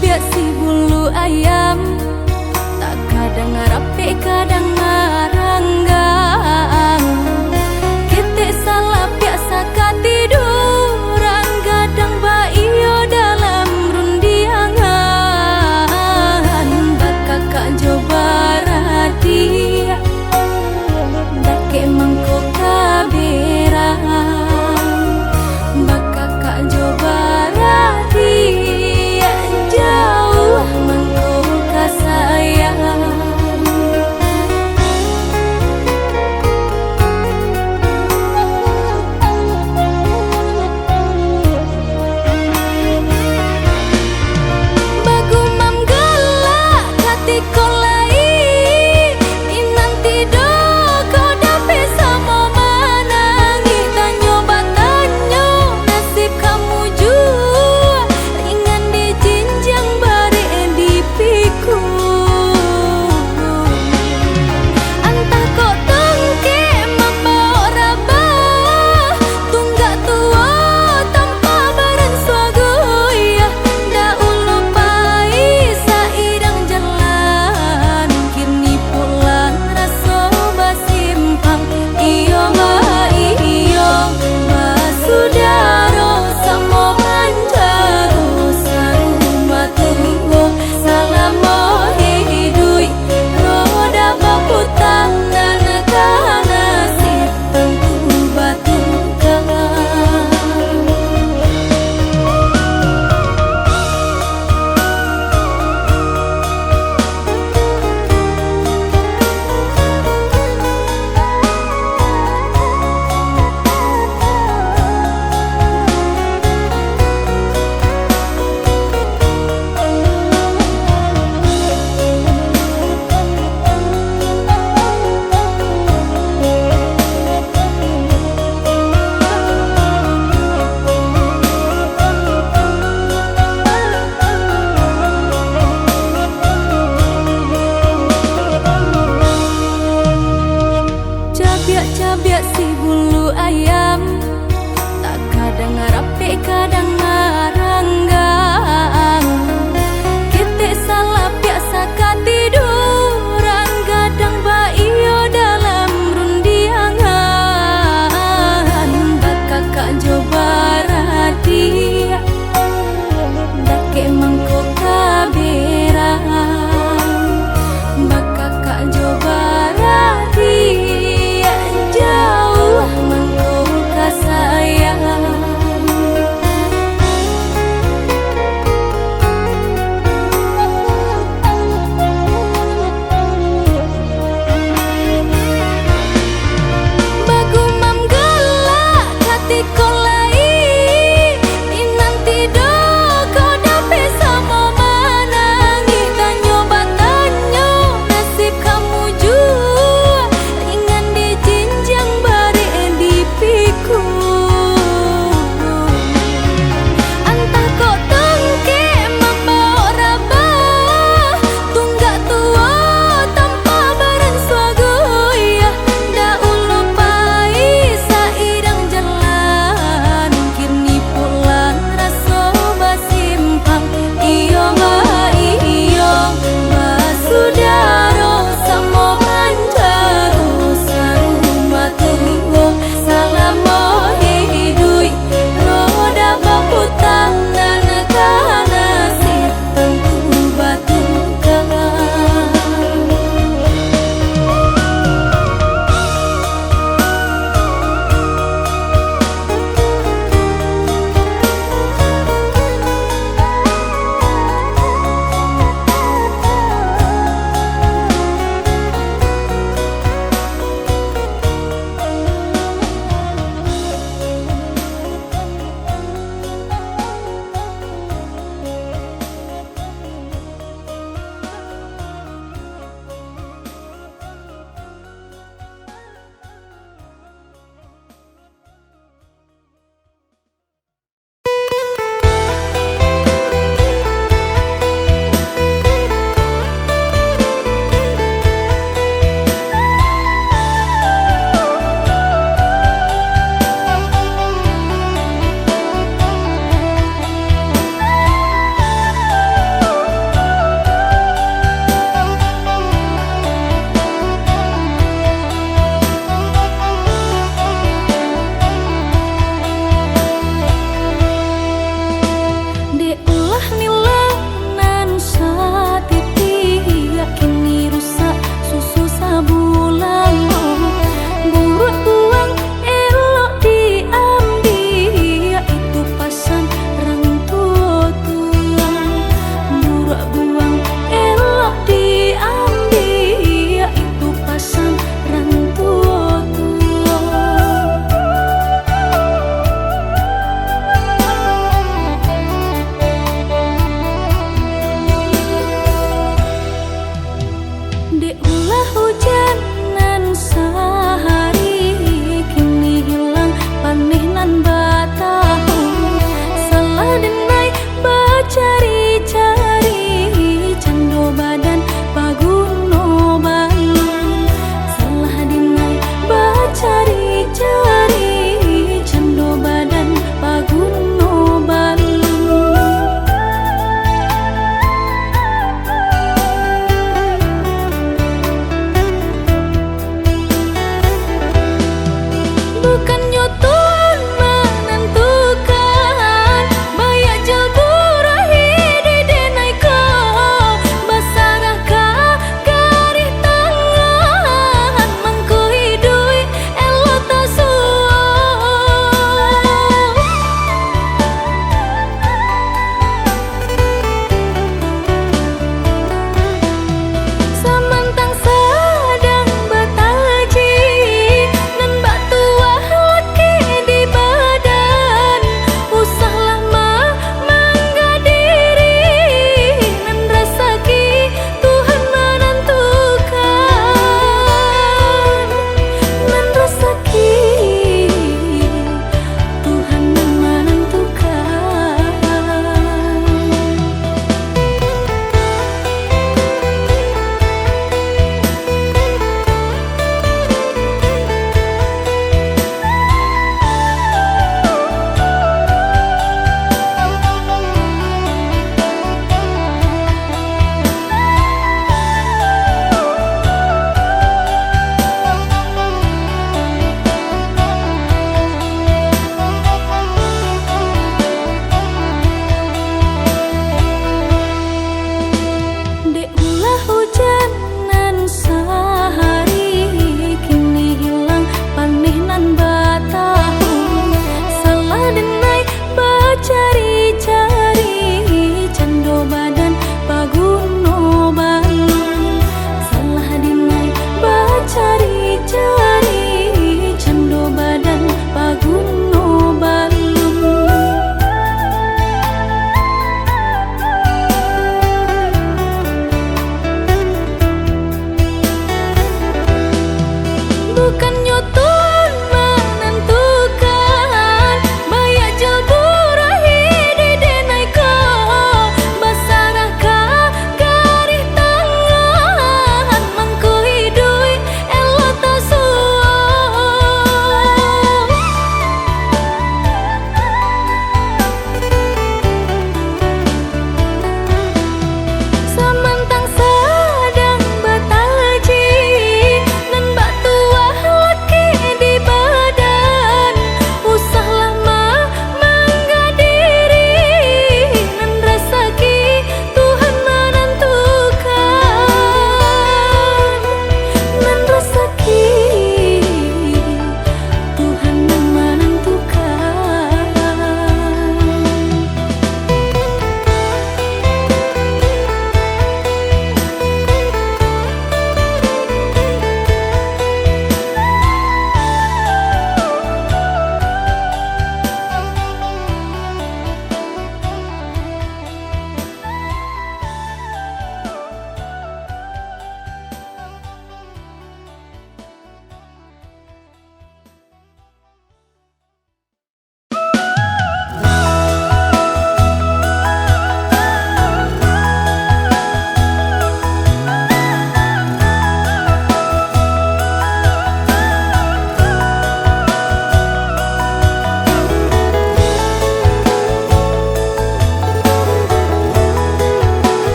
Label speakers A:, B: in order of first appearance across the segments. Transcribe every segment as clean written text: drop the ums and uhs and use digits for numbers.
A: cabai si bulu ayam, tak kadang rapi kadang ngaranggang. Kita salah biasa katiduran, kadang baio dalam rundiangan. Bakakak coba radia, dake mangkok kaberang. Bakakak coba radia, jauh mangkok kasayang. Bagumam galak hati kolai, inanti do kau dapat sama manangi. Tanyo batanyo nasib kamu jua, ringan di jinjang bare di piku. Antah kok tengke membawa rabah, tunggak tua tanpa barang suagoya. Dah ulupai sairang jalan, kini pulang raso basimpang. Iyo basudaro samo manjaro sarumah tunggu salamo hidui. Roda baputang dan kana sitengku batukan. Cabai si bulu ayam, tak kadang rapi kadang ngaranggang. Kita salah biasa katiduran, kadang baio dalam rundiangan. Bakakak coba radia, dake mangkok kaberang. Bakakak coba radia, jauh mangkok kasayang.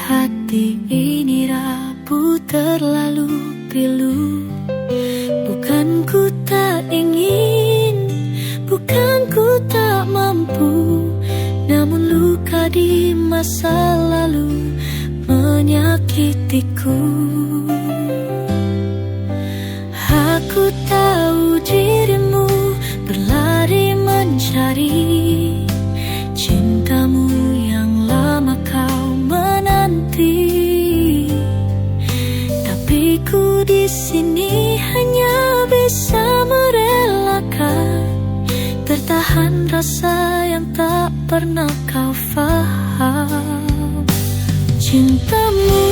A: hati ini rapuh terlalu pilu. Bukan ku tak ingin, bukan ku tak mampu, namun luka di masa lalu menyakitiku. Aku tahu dirimu berlari mencari cintamu yang lama kau menanti, tapi ku di sini hanya bisa merelakan, tertahan rasa yang tak pernah kau faham. Cintamu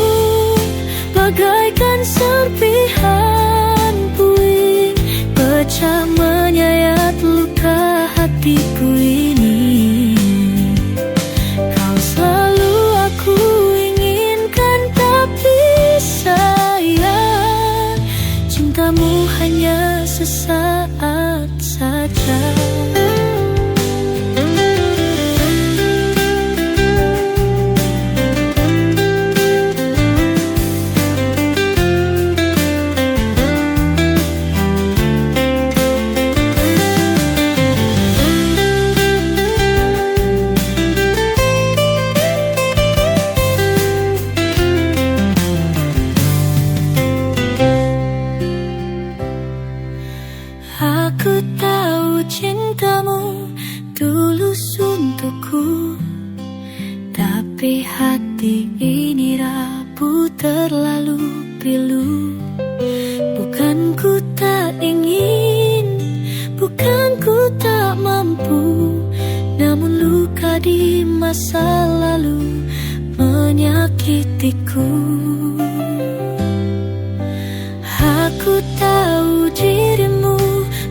A: bagaikan serpihan puing, pecah menyayat luka hatiku ini. Kau selalu aku inginkan, tapi sayang cintamu hanya sesaat saja. Aku tahu cintamu tulus untukku, tapi hati ini rapuh terlalu pilu. Bukan ku tak ingin, bukan ku tak mampu, namun luka di masa lalu menyakitiku. Aku tahu dirimu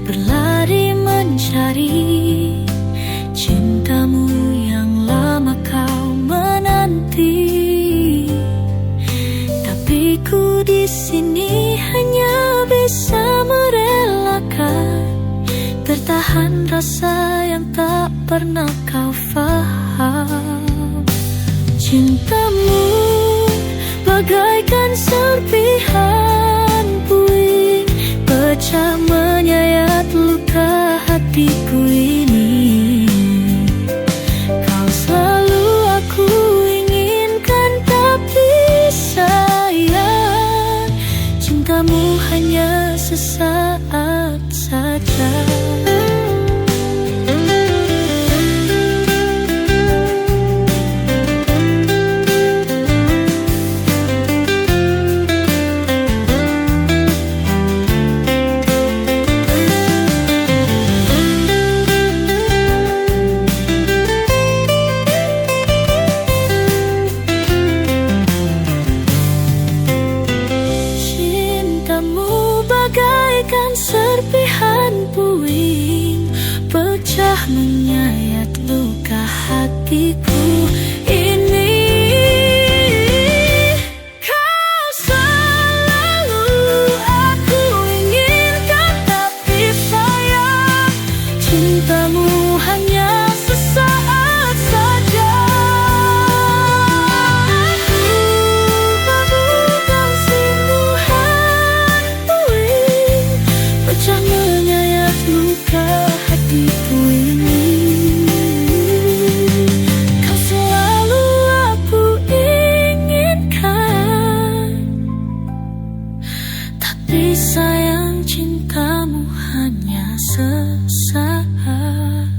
A: berlari mencari cintamu yang lama kau menanti, tapi ku di sini hanya bisa merelakan, tertahan rasa yang tak pernah kau faham. Cintamu bagaikan serpihan puing, pecah menyayat luka hatiku ini. Kau selalu aku inginkan, tapi sayang cintamu hanya sesaat saja. Serpihan puing, pecah menyayat luka hatiku ini. Kau selalu aku inginkan, tapi sayang cintamu hanya sesaat saja. Aku bagaikan simbuhan puing, pecah menyayat luka hatiku ini. Kau selalu aku inginkan, tapi sayang cintamu hanya sesaat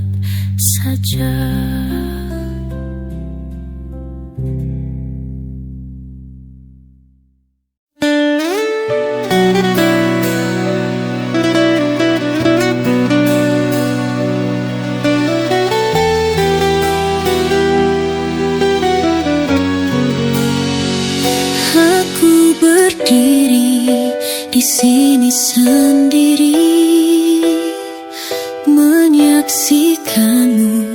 A: saja. Berdiri di sini sendiri, menyaksikanmu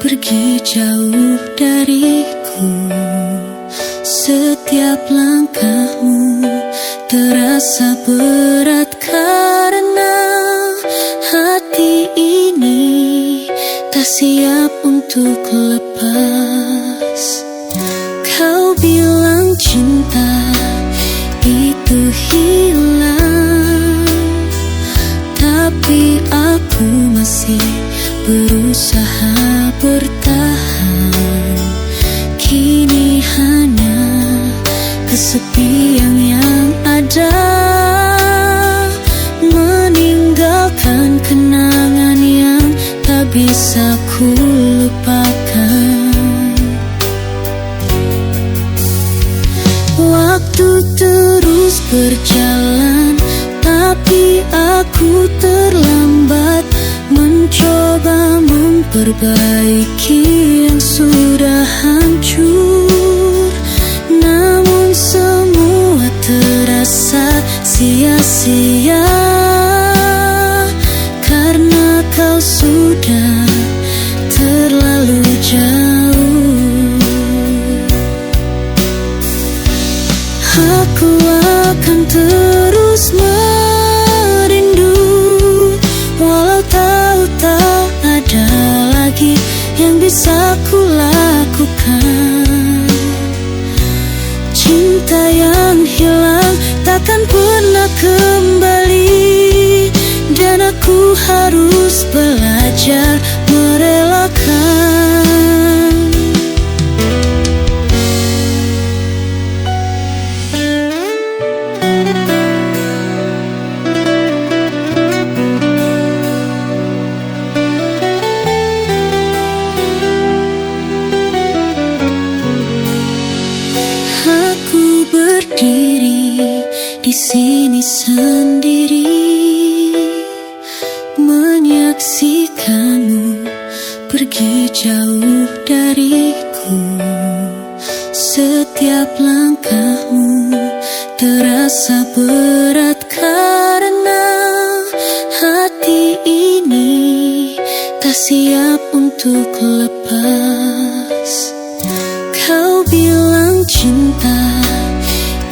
A: pergi jauh dariku. Setiap langkahmu terasa berat karena hati ini tak siap untuk lepas. Kau bilang
B: kesepian yang ada, meninggalkan kenangan yang tak bisa ku lupakan. Waktu terus berjalan, tapi aku terlambat mencoba memperbaiki yang sudah hancur. Namun semua terasa sia-sia, karena kau sudah terlalu jauh. Aku akan terus merindu, walau tahu tak ada lagi yang bisa ku lakukan. Cinta yang hilang takkan pernah kembali, dan aku harus belajar merelakan. Aku berdiri di sini sendiri, menyaksikanmu pergi jauh dariku. Setiap langkahmu terasa berat, karena hati ini tak siap untuk lepas. Kau bilang cinta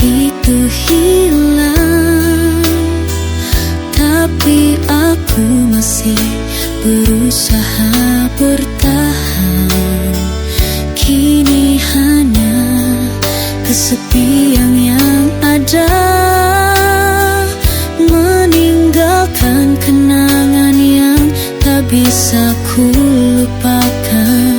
B: itu hilang, tapi aku masih berusaha bertahan. Kini hanya kesepian yang ada, meninggalkan kenangan yang tak bisa ku lupakan.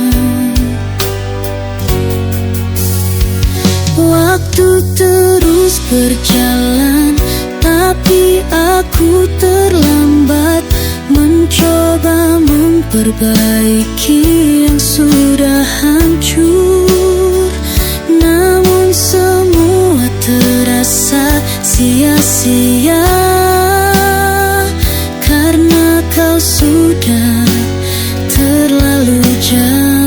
B: Waktu terus berjalan, tapi aku terlambat mencoba memperbaiki yang sudah hancur. Namun semua terasa sia-sia, karena kau sudah terlalu jauh.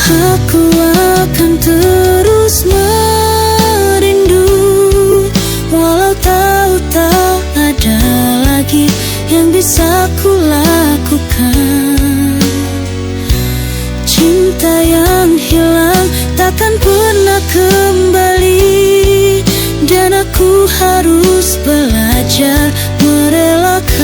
B: Aku akan terus merindu, walau tahu tak ada lagi yang bisa ku lakukan. Cinta yang hilang takkan pernah kembali, dan aku harus belajar merelakan.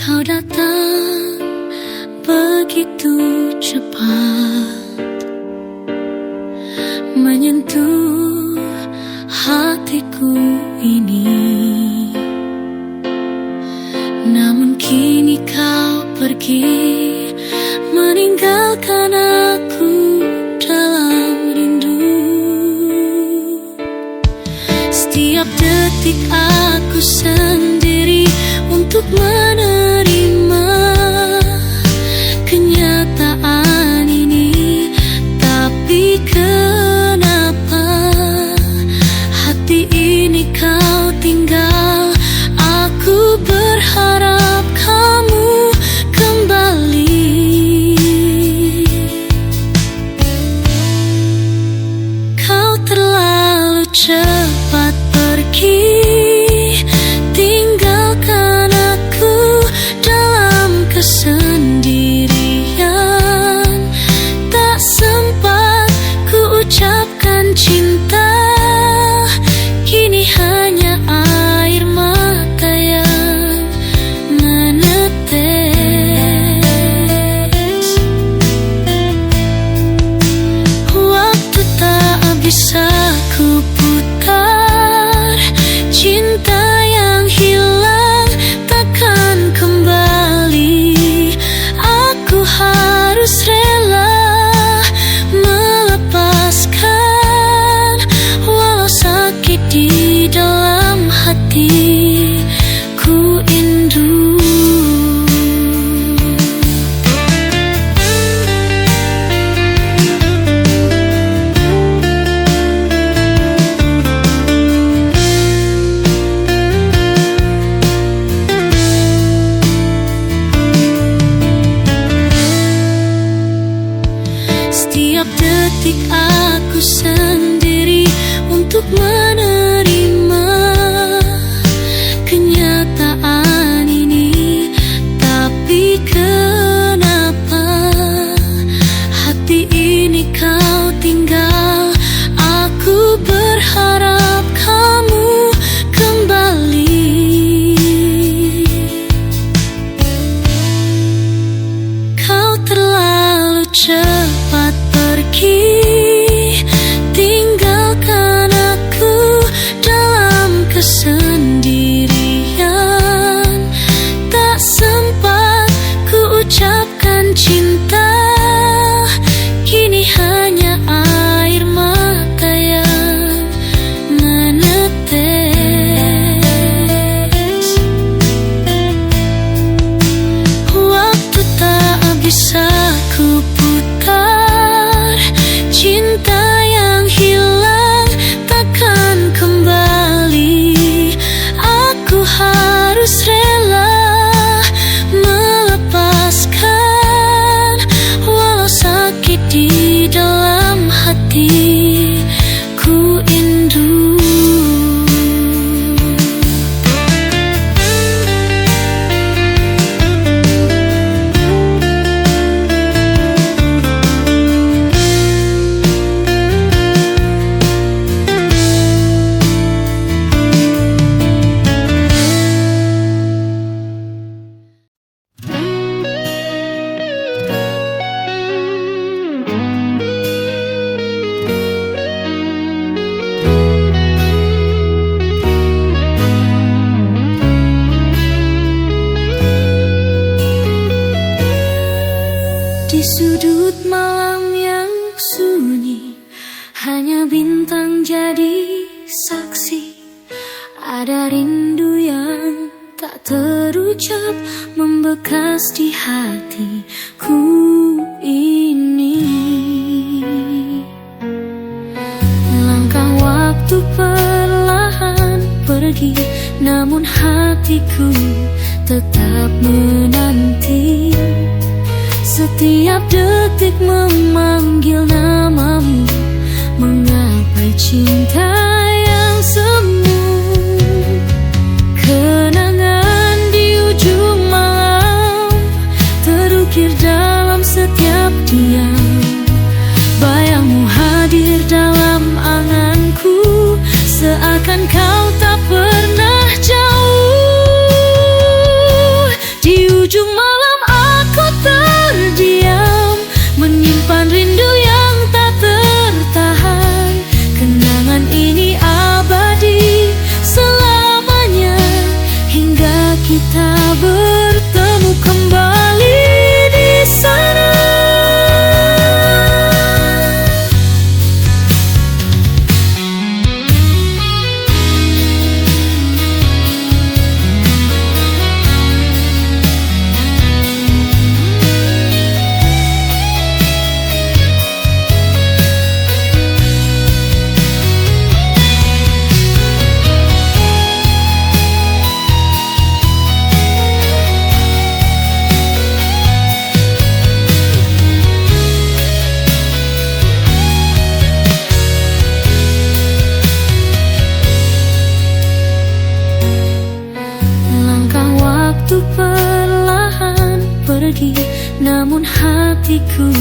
B: Kau datang begitu cepat, menyentuh hatiku ini. Namun kini kau pergi, meninggalkan aku dalam rindu. Setiap detik aku sendiri untuk menerima kenyataan ini. Tapi kenapa hati ini kau tinggal? Aku berharap kamu kembali. Kau terlalu cepat pergi, tinggal cinta, kini hanya air mata yang menetes. Waktu tak bisa ku putar, cinta yang hilang takkan kembali. Aku harus rela melepaskan, walau sakit di dalam hati ku indu. Setiap detik aku sendiri untuk menerima kenyataan ini. Tapi kenapa hati ini kau tinggal? Aku berharap kamu kembali. Kau terlalu cepat pergi, tinggalkan aku dalam kesendirian. Tak sempat ku ucapkan cinta, kini hanya air mata yang menetes. Waktu tak bisa ku putar, cinta yang hilang takkan kembali. Aku harus rela melepaskan, walau sakit di dalam hati ku indu. Di sudut malam yang sunyi, hanya bintang jadi saksi. Ada rindu yang tak terucap membekas di hatiku ini. Langkah waktu perlahan pergi, namun hatiku tetap menanti. Setiap detik memanggil namamu, menggapai cinta yang semu. Kenangan di ujung malam terukir dalam setiap diam. Bayangmu hadir dalam anganku, seakan kau tak pernah jauh. Di ujung malam aku terdiam, menyimpan rindu yang tak tertahan. Kenangan ini abadi selamanya, hingga kita bertemu kembali di sana. pergi, namun hatiku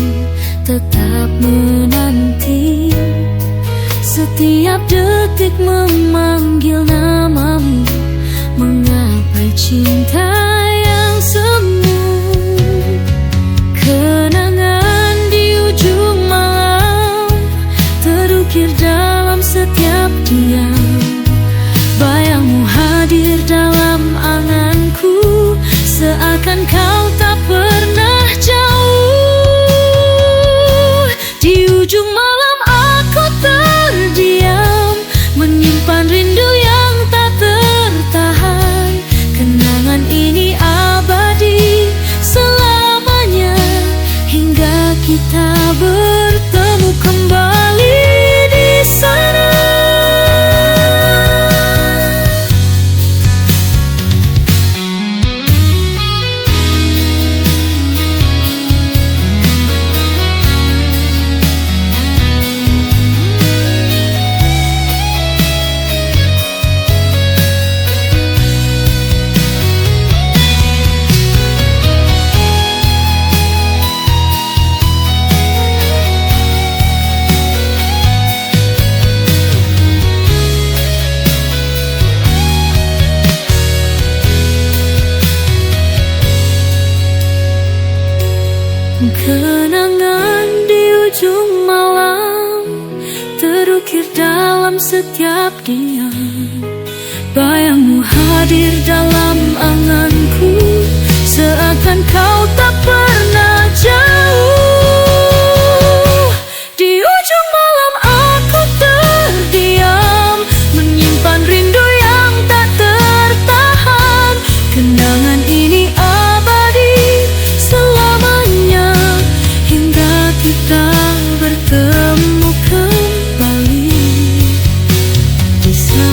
B: tetap menanti. Setiap detik memanggil namamu, menggapai cinta yang semu. Kenangan di ujung malam terukir dalam setiap diam. Bayangmu hadir dalam anganku, seakan kau tak pernah jauh. Di ujung malam aku terdiam, menyimpan rindu yang tak tertahan. Kenangan ini abadi selamanya, hingga kita bertemu kembali di sana. Kenangan di ujung malam terukir dalam setiap diam. Bayangmu hadir dalam anganku, seakan kau tak pernah jauh. Di ujung malam aku terdiam, menyimpan rindu yang tak tertahan. Kenangan ini abadi selamanya, hingga kita bertemu kembali di sana.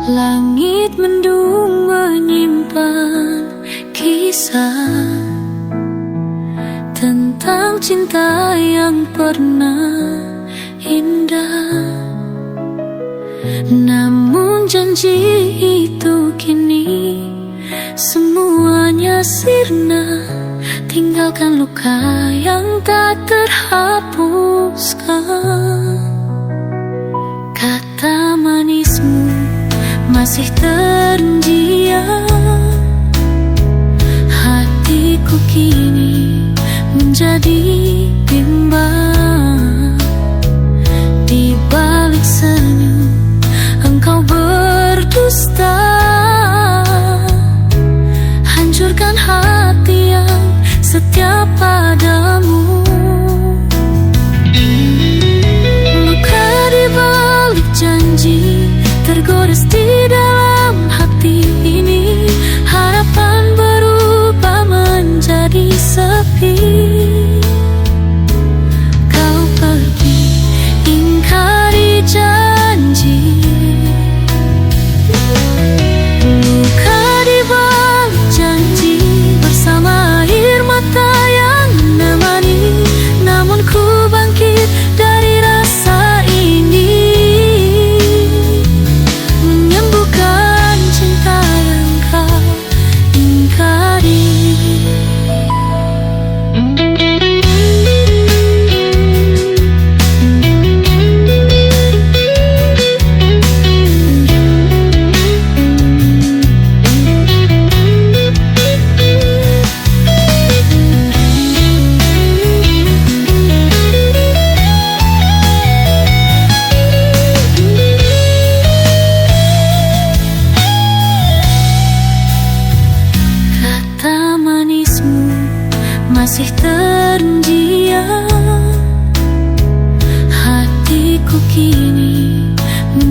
B: Langit mendung menyimpan kisah tentang cinta yang pernah indah. Namun janji itu kini semuanya sirna, tinggalkan luka yang tak terhapuskan. Kata manismu masih terdiam, hatiku kini menjadi bimbang. Di balik senyum engkau berdusta, hancurkan hati yang setia padamu. Luka di balik janji tergores di dalam hati ini. Harapan berubah menjadi sepi.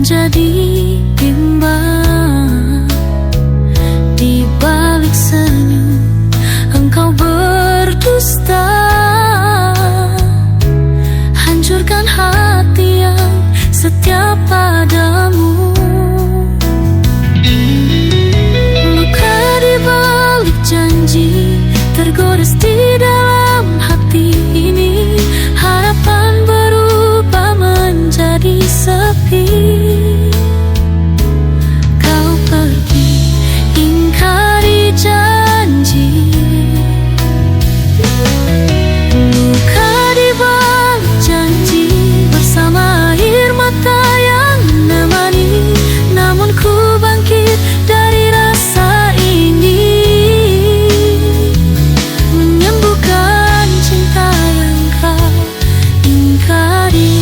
B: menjadi bimbang. Di balik senyum engkau berdusta, hancurkan hati yang setia padamu. Luka di balik janji tergores di dalam hati ini. Harapan berubah menjadi sepi. Kau pergi, ingkari janji. Luka di balik janji bersama air mata yang menemani. Namun ku bangkit dari rasa ini, menyembuhkan cinta yang kau ingkari.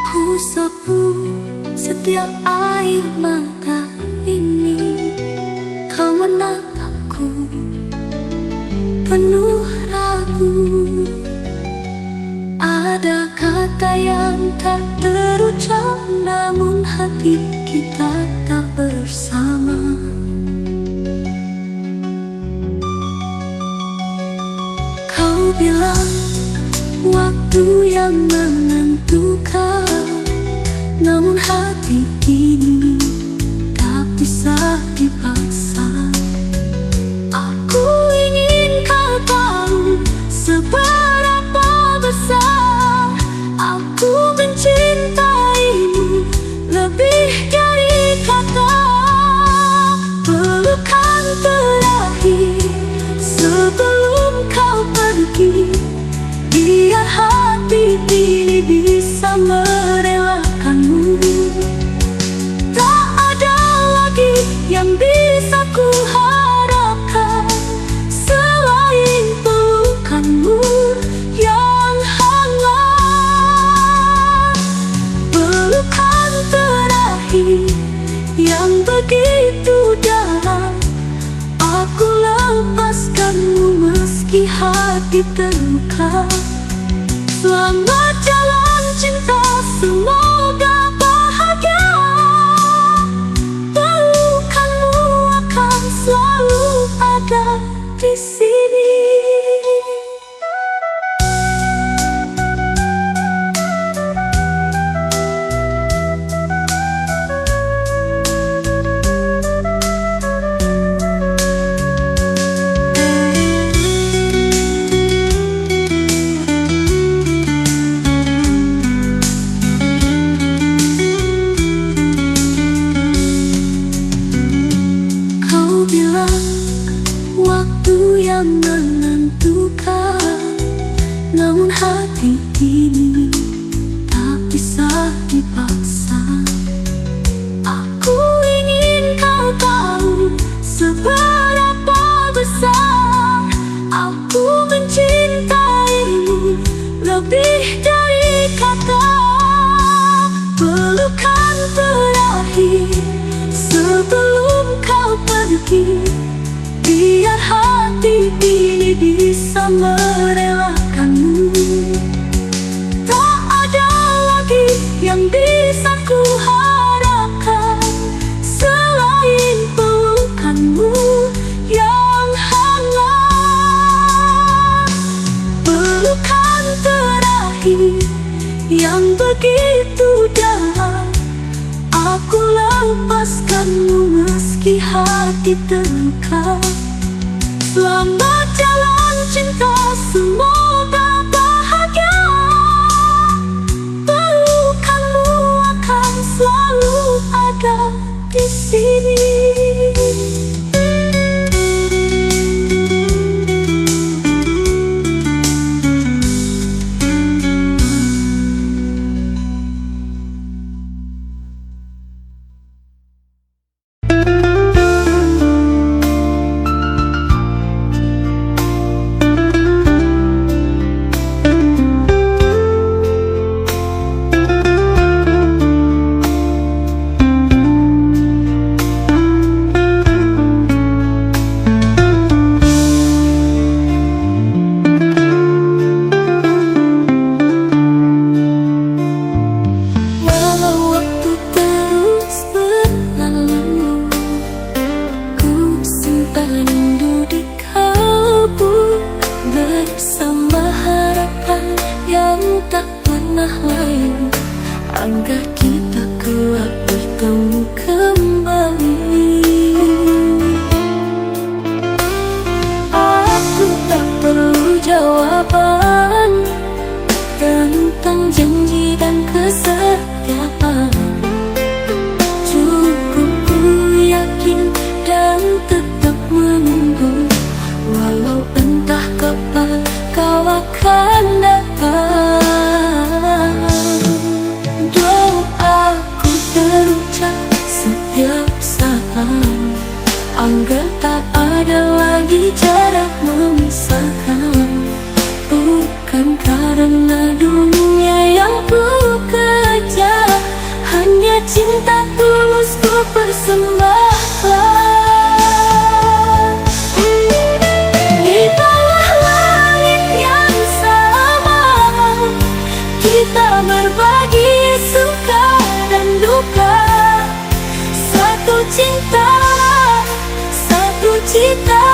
B: Ku sapu setiap air mata ini. Kau menatapku penuh ragu. Ada kata yang tak terucap, namun hati kita tak bersama. Kau bilang waktu yang menentukan, namun hati ini tak bisa dipaksa. Aku ingin kau tahu seberapa besar aku mencintaimu, lebih dari kata. Pelukan terakhir sebelum kau pergi, biar hati ini bisa merelakanmu. Tak ada lagi yang bisa ku harapkan selain pelukanmu yang hangat. Pelukan terakhir yang begitu dalam, aku lepaskanmu meski hati terluka. Selamat jalan cinta, semoga bahagia. Pelukanmu akan selalu ada di sini. Waktu yang menentukan, namun hati ini tak bisa dipaksa. Aku ingin kau tahu seberapa besar aku mencintaimu, lebih dari kata. Pelukan terakhir sebelum kau pergi, biar hati ini bisa merelakanmu. Tak ada lagi yang bisa ku harapkan selain pelukanmu yang hangat. Pelukan terakhir yang begitu dalam, aku lepaskanmu meski hati terluka. Selamat jalan cinta, semoga bahagia. Pelukanmu Bangga kita kuat bertemu kembali. Aku tak perlu jawaban tentang janji dan kesetiaan. Cukup ku yakin dan tetap menunggu, walau entah kapan kau akan datang. Doaku terucap setiap saat, agar tak ada lagi jarak memisahkan. Bukan karena dunia yang ku kejar, hanya cinta tulus ku persembahkan. Di bawah langit yang sama, kita berbagi suka dan duka. Satu cinta, satu cita,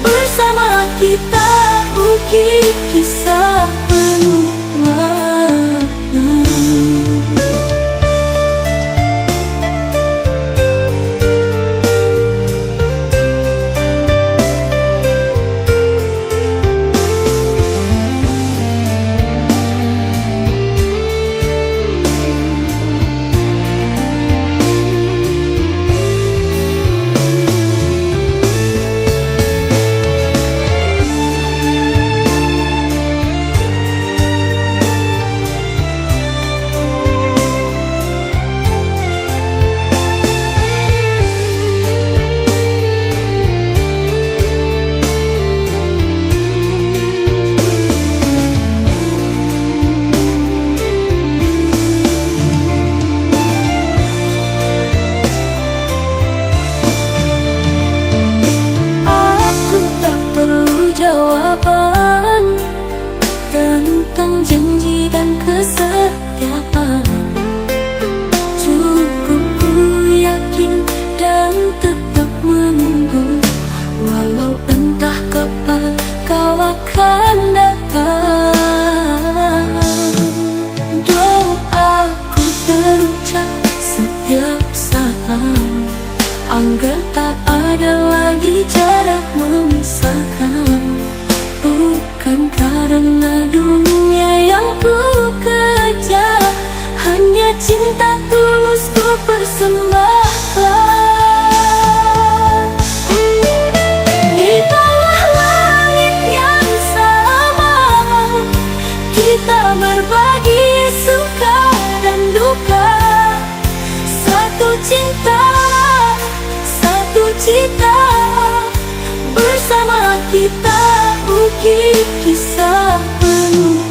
B: bersama kita ukir kisah penuh makna. Jawaban tentang janji dan kesetiaan. Cukup ku yakin dan tetap menunggu, walau entah kapan kau akan datang. Doaku terucap setiap saat, agar tak ada lagi jarak memisahkan. Bukan karena dunia yang ku kejar, hanya cinta tulus ku persembahkan. Di bawah langit yang sama, kita berbagi suka dan duka. Satu cinta, satu cita, bersama kita ukir kisah penuh